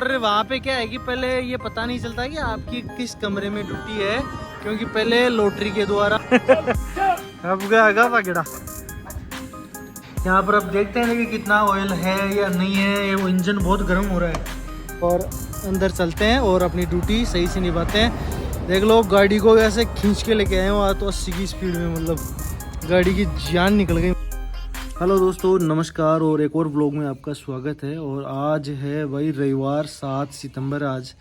और वहाँ पे क्या है कि पहले ये पता नहीं चलता कि आपकी किस कमरे में ड्यूटी है, क्योंकि पहले लॉटरी के द्वारा अब गया पकड़ा। यहाँ पर अब देखते हैं कि कितना ऑयल है या नहीं है। ये वो इंजन बहुत गर्म हो रहा है और अंदर चलते हैं और अपनी ड्यूटी सही से निभाते हैं। देख लो गाड़ी को ऐसे खींच के लेके आए वहाँ तो 80 की स्पीड में, मतलब गाड़ी की जान निकल गई। हेलो दोस्तों, नमस्कार और एक और व्लॉग में आपका स्वागत है। और आज है भाई रविवार 7 सितंबर। आज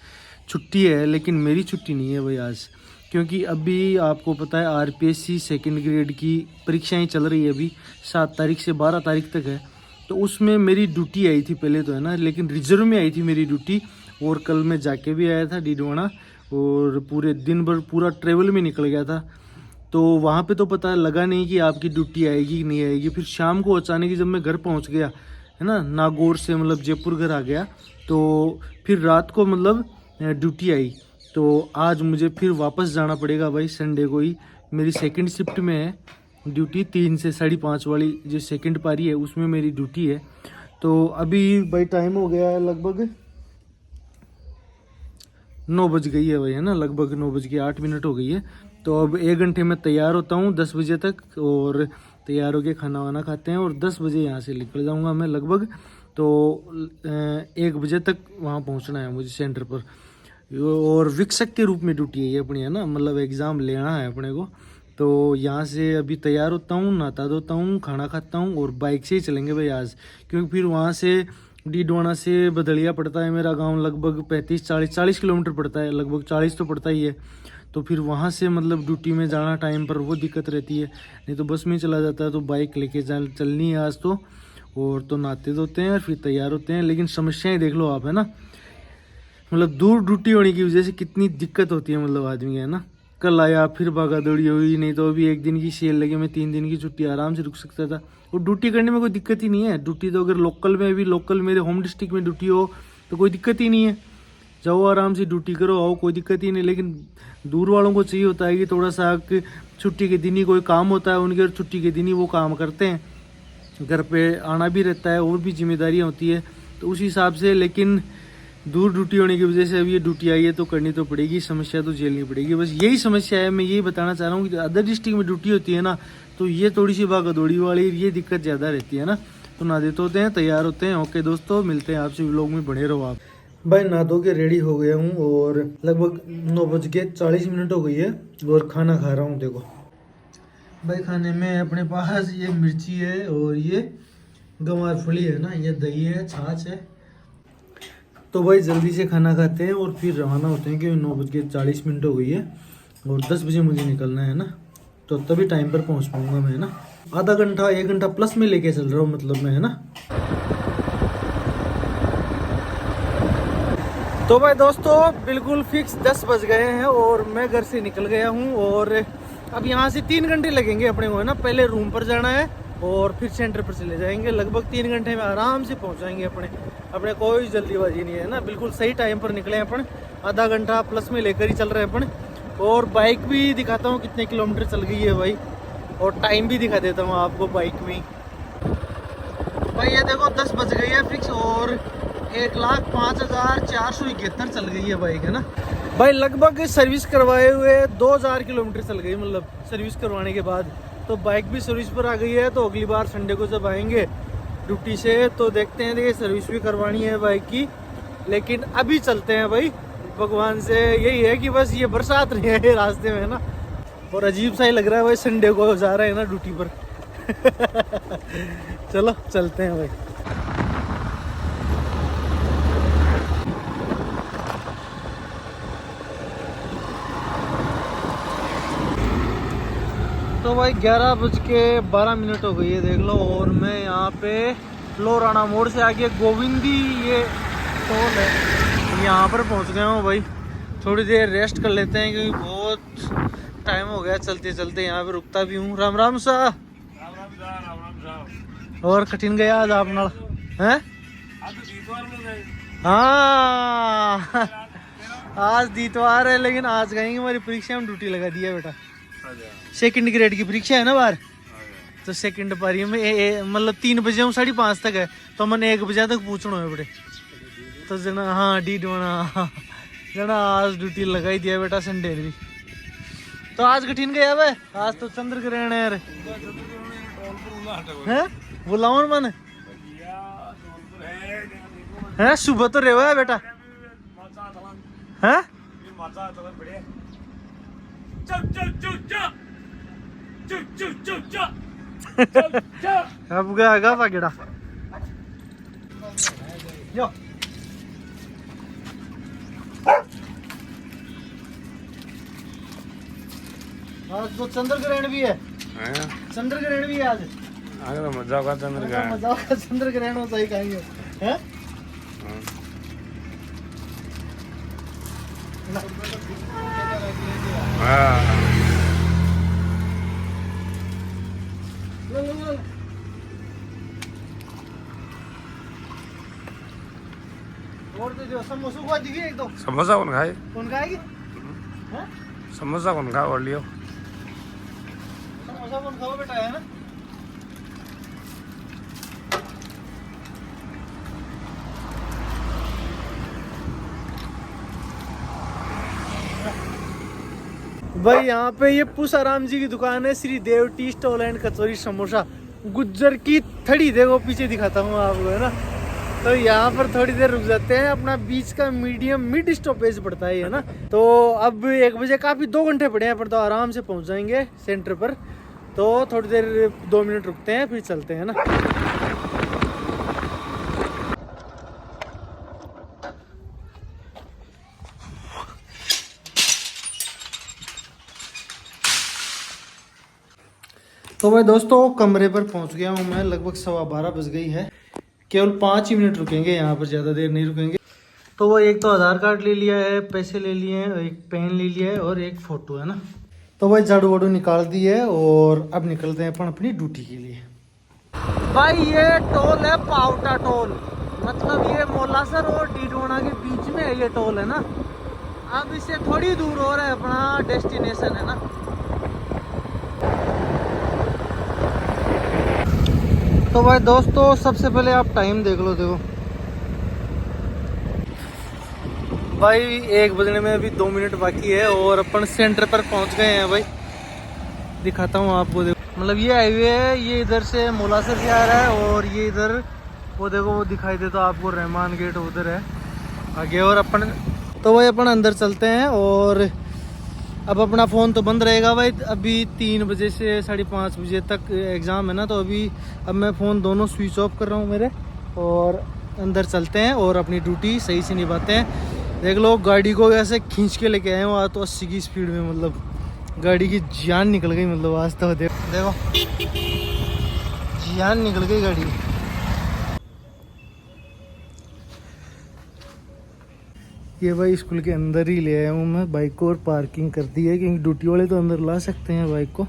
छुट्टी है, लेकिन मेरी छुट्टी नहीं है भाई आज, क्योंकि अभी आपको पता है आरपीएससी सेकंड ग्रेड की परीक्षाएं चल रही है। अभी 7 तारीख से 12 तारीख तक है, तो उसमें मेरी ड्यूटी आई थी पहले तो, है ना, लेकिन रिजर्व में आई थी मेरी ड्यूटी। और कल मैं जाके भी आया था डीडवाना और पूरे दिन भर पूरा ट्रेवल में निकल गया था। तो वहाँ पे तो पता लगा नहीं कि आपकी ड्यूटी आएगी कि नहीं आएगी। फिर शाम को अचानक जब मैं घर पहुँच गया, है ना, नागौर से मतलब जयपुर घर आ गया, तो फिर रात को मतलब ड्यूटी आई। तो आज मुझे फिर वापस जाना पड़ेगा भाई, संडे को ही। मेरी सेकंड शिफ्ट में है ड्यूटी, 3 से 5:30 वाली जो सेकंड पारी है उसमें मेरी ड्यूटी है। तो अभी भाई टाइम हो गया है लगभग 9 बज गई है भाई, है ना, लगभग 9:08 हो गई है। तो अब 1 घंटे में तैयार होता हूँ 10 बजे तक, और तैयार होके खाना वाना खाते हैं और 10 बजे यहाँ से निकल जाऊँगा मैं लगभग। तो 1 बजे तक वहाँ पहुँचना है मुझे सेंटर पर। और विक्षक के रूप में ड्यूटी है ये अपनी, है ना, मतलब एग्ज़ाम लेना है अपने को। तो यहाँ से अभी तैयार होता हूँ, नहाता धोता हूँ, खाना खाता हूँ और बाइक से ही चलेंगे भाई आज, क्योंकि फिर वहाँ से डीडवाना से बदलिया पड़ता है मेरा गांव, लगभग 35-40 किलोमीटर पड़ता है, लगभग 40 तो पड़ता ही है। तो फिर वहाँ से मतलब ड्यूटी में जाना टाइम पर वो दिक्कत रहती है, नहीं तो बस में चला जाता है। तो बाइक लेके चलनी है आज तो। और तो नहाते धोते हैं फिर तैयार होते हैं। लेकिन समस्याएं देख लो आप, है ना, मतलब दूर ड्यूटी होने की वजह से कितनी दिक्कत होती है मतलब आदमी, है ना। कल आया फिर भागा दौड़ी हुई, नहीं तो अभी 1 दिन की सेल लगे मैं 3 दिन की छुट्टी आराम से रुक सकता था। और ड्यूटी करने में कोई दिक्कत ही नहीं है। ड्यूटी तो अगर लोकल में भी, लोकल मेरे होम डिस्ट्रिक्ट में ड्यूटी हो तो कोई दिक्कत ही नहीं है, जाओ आराम से ड्यूटी करो आओ, कोई दिक्कत ही नहीं। लेकिन दूर वालों को चाहिए होता है कि थोड़ा सा छुट्टी के दिन ही कोई काम होता है उनके, और छुट्टी के दिन ही वो काम करते हैं। घर पे आना भी रहता है और भी जिम्मेदारियाँ होती है, तो उस हिसाब से। लेकिन दूर ड्यूटी होने की वजह से अब ये ड्यूटी आई है तो करनी तो पड़ेगी, समस्या तो झेलनी पड़ेगी। बस यही समस्या है, मैं यही बताना चाह रहा हूँ कि अदर डिस्ट्रिक्ट में ड्यूटी होती है ना, तो ये थोड़ी सी भागा दौड़ी वाली ये दिक्कत ज़्यादा रहती है ना। तो नहा देते होते हैं, तैयार होते हैं। ओके दोस्तों, मिलते हैं आपसे, व्लॉग में बने रहो आप। भाई नहा धो के रेडी हो गया हूँ और लगभग 9:40 हो गई है और खाना खा रहा हूँ। देखो भाई, खाने में अपने पास ये मिर्ची है और ये गंवार फली है ना, ये दही है, छाछ है। तो भाई जल्दी से खाना खाते हैं और फिर रवाना होते हैं, क्योंकि 9:40 हो गई है और 10 बजे मुझे निकलना है ना, तो तभी टाइम पर पहुंच पाऊंगा मैं, है ना। आधा घंटा 1 घंटा प्लस में लेके चल रहा हूँ मतलब मैं, है ना। तो भाई दोस्तों बिल्कुल फिक्स 10 बज गए हैं और मैं घर से निकल गया हूँ। और अब यहाँ से 3 घंटे लगेंगे अपने को, है ना। पहले रूम पर जाना है और फिर सेंटर पर चले जाएंगे। लगभग 3 घंटे में आराम से पहुँच जाएंगे अपने कोई जल्दीबाजी नहीं है ना, बिल्कुल सही टाइम पर निकले अपन। आधा घंटा प्लस में लेकर ही चल रहे हैं अपन। और बाइक भी दिखाता हूँ कितने किलोमीटर चल गई है भाई, और टाइम भी दिखा देता हूँ आपको बाइक में। भाई ये देखो 10 बज गई है फिक्स और 1,05,471 चल गई है बाइक, है ना भाई। लगभग सर्विस करवाए हुए 2000 किलोमीटर चल गई, मतलब सर्विस करवाने के बाद। तो बाइक भी सर्विस पर आ गई है। तो अगली बार संडे को जब आएंगे ड्यूटी से तो देखते हैं, देखिए सर्विस भी करवानी है बाइक की। लेकिन अभी चलते हैं भाई, भगवान से यही है कि बस ये बरसात नहीं है रास्ते में, है ना। और अजीब सा ही लग रहा है भाई, संडे को जा रहे हैं ना ड्यूटी पर। चलो चलते हैं भाई। तो भाई 11:12 हो गई है, देख लो। और मैं यहाँ पे लोराना मोड़ से आगे गोविंदी ये टोल है, यहाँ पर पहुँच गया हूँ भाई। थोड़ी देर रेस्ट कर लेते हैं क्योंकि बहुत टाइम हो गया चलते चलते। यहाँ पे रुकता भी हूँ। राम राम सा। और कठिन गया आज आप नाल हैं? हाँ आज दीतवार है, लेकिन आज कहेंगे हमारी परीक्षा में ड्यूटी लगा दिया बेटा। सेकंड ग्रेड की परीक्षा है ना बाहर, तो सेकंड पारी में मतलब 3 बजे हूँ 5:30 तक है, तो मन 1 बजे तक पूछना है बड़े। तो जना हाँ डी जना जना आज ड्यूटी लगाई दिया बेटा संडे भी। तो आज कठिन गया भाई, आज तो चंद्र ग्रहण है यार। हैं बुलाओ मन है सुबह तो रेवा है बेटा हैं। अब गया पागेड़ा यो आज तो चंद्र ग्रहण भी है। चंद्र ग्रहण भी है आज। मजा का चंद्र ग्रहण, मजा का चंद्र ग्रहण होता ही कहीं है। और तो समोसा को दिखी एक दो समोसा कौन खाए? कौन खाएगी? समोसा कौन खा और लियो समोसा कौन खाओ बेटा है ना। भाई यहाँ पे ये पूसाराम जी की दुकान है, श्री देव टी स्टॉल एंड कचौरी समोसा। गुज्जर की थड़ी देखो पीछे दिखाता हूँ आपको है ना। तो यहाँ पर थोड़ी देर रुक जाते हैं, अपना बीच का मीडियम मिड स्टॉपेज पड़ता है ना। तो अब 1 बजे काफी 2 घंटे पड़े हैं पर तो आराम से पहुँच जाएंगे सेंटर पर। तो थोड़ी देर 2 मिनट रुकते हैं फिर चलते हैं ना। तो भाई दोस्तों कमरे पर पहुंच गया हूं मैं, लगभग 12:15 बज गई है। केवल 5 ही मिनट रुकेंगे यहाँ पर, ज़्यादा देर नहीं रुकेंगे। तो वो एक तो आधार कार्ड ले लिया है, पैसे ले लिए हैं, एक पेन ले लिया है और एक फ़ोटो है ना। तो भाई झाड़ू वाड़ू निकाल दी है और अब निकलते हैं अपन अपनी ड्यूटी के लिए। भाई ये टोल है पावटा टोल, मतलब ये मोलासर और डीडोना के बीच में है ये टोल है ना। अब इससे थोड़ी दूर और है अपना डेस्टिनेशन है ना। तो भाई दोस्तों सबसे पहले आप टाइम देख लो, देखो भाई 1 बजने में अभी 2 मिनट बाकी है और अपन सेंटर पर पहुंच गए हैं। भाई दिखाता हूँ आपको, देखो मतलब ये हाईवे है, ये इधर से मोलासर से आ रहा है और ये इधर वो देखो वो दिखाई देता आपको रहमान गेट उधर है आगे। और अपन तो भाई अपन अंदर चलते हैं और अब अपना फ़ोन तो बंद रहेगा भाई। अभी 3 बजे से 5:30 बजे तक एग्ज़ाम है ना। तो अभी अब मैं फ़ोन दोनों स्विच ऑफ कर रहा हूँ मेरे और अंदर चलते हैं और अपनी ड्यूटी सही से निभाते हैं। देख लो गाड़ी को ऐसे खींच के लेके आए हूँ आज तो 80 की स्पीड में, मतलब गाड़ी की जान निकल गई। मतलब आज तो देखो जान निकल गई गाड़ी की। ये भाई स्कूल के अंदर ही ले आया हूँ मैं बाइक को और पार्किंग कर दी है क्योंकि ड्यूटी वाले तो अंदर ला सकते हैं बाइक को।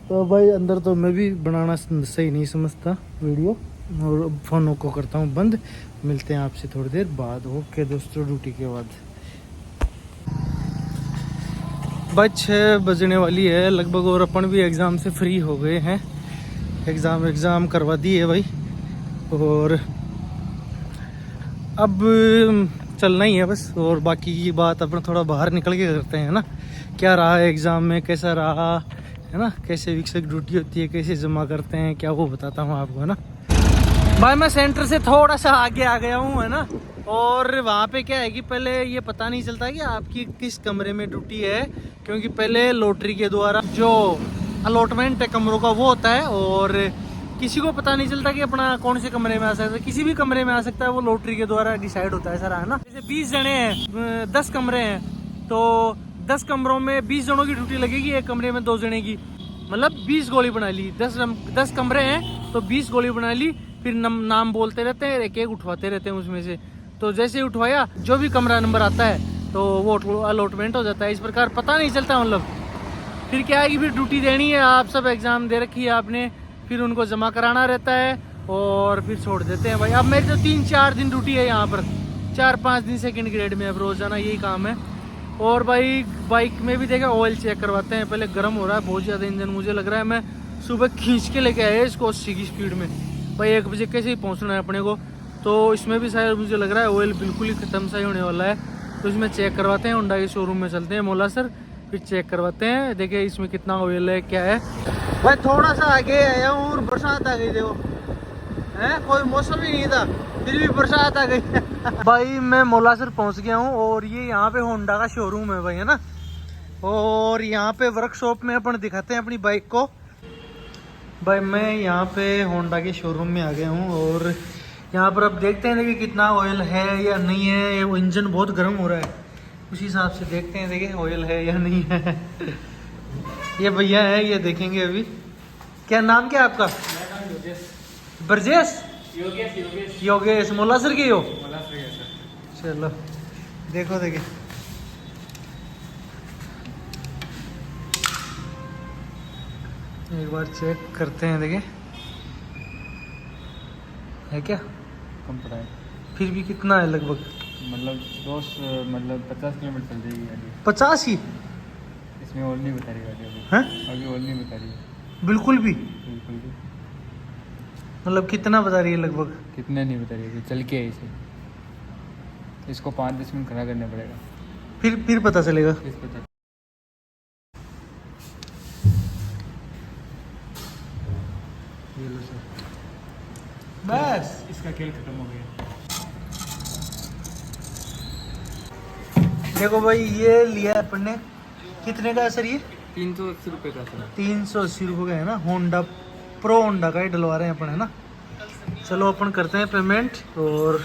तो भाई अंदर तो मैं भी बनाना सही नहीं समझता वीडियो, और फ़ोन को करता हूँ बंद। मिलते हैं आपसे थोड़ी देर बाद। ओके दोस्तों ड्यूटी के बाद। भाई 6 बजने वाली है लगभग और अपन भी एग्ज़ाम से फ्री हो गए हैं। एग्ज़ाम करवा दी है भाई और अब चलना ही है बस। और बाकी की बात अपन थोड़ा बाहर निकल के करते हैं ना। क्या रहा है एग्ज़ाम में, कैसा रहा है ना, कैसे विकसित ड्यूटी होती है, कैसे जमा करते हैं, क्या वो बताता हूँ आपको है ना। भाई मैं सेंटर से थोड़ा सा आगे आ गया हूँ है ना। और वहाँ पे क्या है कि पहले ये पता नहीं चलता कि आपकी किस कमरे में ड्यूटी है, क्योंकि पहले लॉटरी के द्वारा जो अलॉटमेंट है कमरों का वो होता है और किसी को पता नहीं चलता कि अपना कौन से कमरे में आ सकता है। किसी भी कमरे में आ सकता है, वो लॉटरी के द्वारा डिसाइड होता है सारा है ना। जैसे 20 जने हैं, 10 कमरे हैं, तो 10 कमरों में 20 जनों की ड्यूटी लगेगी, एक कमरे में 2 जने की, मतलब 20 गोली बना ली। 10 कमरे हैं तो 20 गोली बना ली। फिर नाम बोलते रहते हैं, एक एक उठवाते रहते हैं उसमें से। तो जैसे ही उठवाया जो भी कमरा नंबर आता है तो वो अलॉटमेंट हो जाता है। इस प्रकार पता नहीं चलता मतलब। फिर क्या है कि फिर ड्यूटी देनी है, आप सब एग्ज़ाम दे रखी है आपने, फिर उनको जमा कराना रहता है और फिर छोड़ देते हैं भाई। अब मेरी तो 3-4 दिन ड्यूटी है यहाँ पर, 4-5 दिन सेकंड ग्रेड में। अब रोज़ाना यही काम है। और भाई बाइक में भी देखा ऑयल चेक करवाते हैं, पहले गर्म हो रहा है बहुत ज़्यादा इंजन। मुझे लग रहा है मैं सुबह खींच के लेके आया इसको 80 की स्पीड में। भाई 1 बजे कैसे ही पहुँचना है अपने को, तो इसमें भी शायद मुझे लग रहा है ऑयल बिल्कुल ही ख़त्म सा ही होने वाला है। तो इसमें चेक करवाते हैं, होंडा के शोरूम में चलते हैं मौला सर, फिर चेक करवाते हैं, देखिए इसमें कितना ऑयल है क्या है। भाई थोड़ा सा आगे आया हूँ और बरसात आ गई, देखो है कोई मौसम ही नहीं था फिर भी बरसात आ गई। भाई मैं मौला सर पहुँच गया हूँ और ये यहाँ पे होंडा का शोरूम है भाई, है ना। और यहाँ पे वर्कशॉप में अपन दिखाते हैं अपनी बाइक को। भाई मैं यहाँ पे होंडा के शोरूम में आ गया हूँ और यहाँ पर अब देखते हैं देखिए कितना ऑयल है या नहीं है। ये इंजन बहुत गर्म हो रहा है, उसी हिसाब से देखते हैं देखिए ऑयल है या नहीं है। ये भैया है, ये देखेंगे अभी। क्या नाम क्या है आपका? ब्रजेश? योगेश मौला सर के हो? चलो देखो देखिए, एक बार चेक करते हैं देखिए है क्या। कम पड़ा है फिर भी कितना है लगभग? मतलब 50 किलोमीटर चल जाएगी गाड़ी। 50 ही? इसमें और नहीं बता रही गाड़ी अभी। हैं? अभी और नहीं बता रही है बिल्कुल भी? बिल्कुल भी। मतलब कितना बता रही है लगभग? कितने नहीं बता रही है, चल के है इसे। इसको 5-10 मिनट खड़ा करना पड़ेगा, फिर पता चलेगा। फिर पता। ये लो सर, बस इसका खेल खत्म हो गया। देखो भाई ये लिया है अपन ने, कितने का है सर ये? 380 रुपये का था। 380 रुपये का है ना। होंडा प्रो होंडा का ही डलवा रहे हैं अपन, है ना। चलो अपन करते हैं पेमेंट और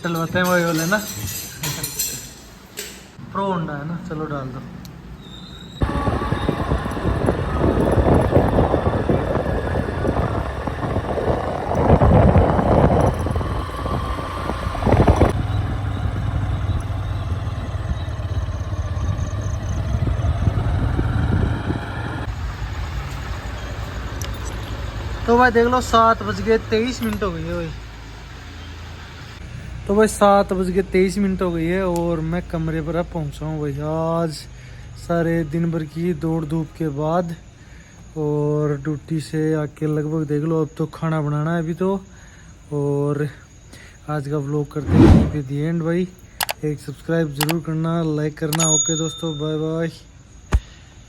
डलवाते हैं वही वाले ना। प्रो होंडा है ना, चलो डाल दो। तो भाई देख लो 7:23 हो गई है भाई। तो भाई 7:23 हो गई है और मैं कमरे पर अब पहुंचा हूँ भाई। आज सारे दिन भर की दौड़ धूप के बाद और ड्यूटी से आके लगभग देख लो अब तो खाना बनाना है अभी तो। और आज का व्लॉग करते हैं यहीं पे दी एंड भाई। एक सब्सक्राइब ज़रूर करना, लाइक करना। ओके दोस्तों, बाय बाय।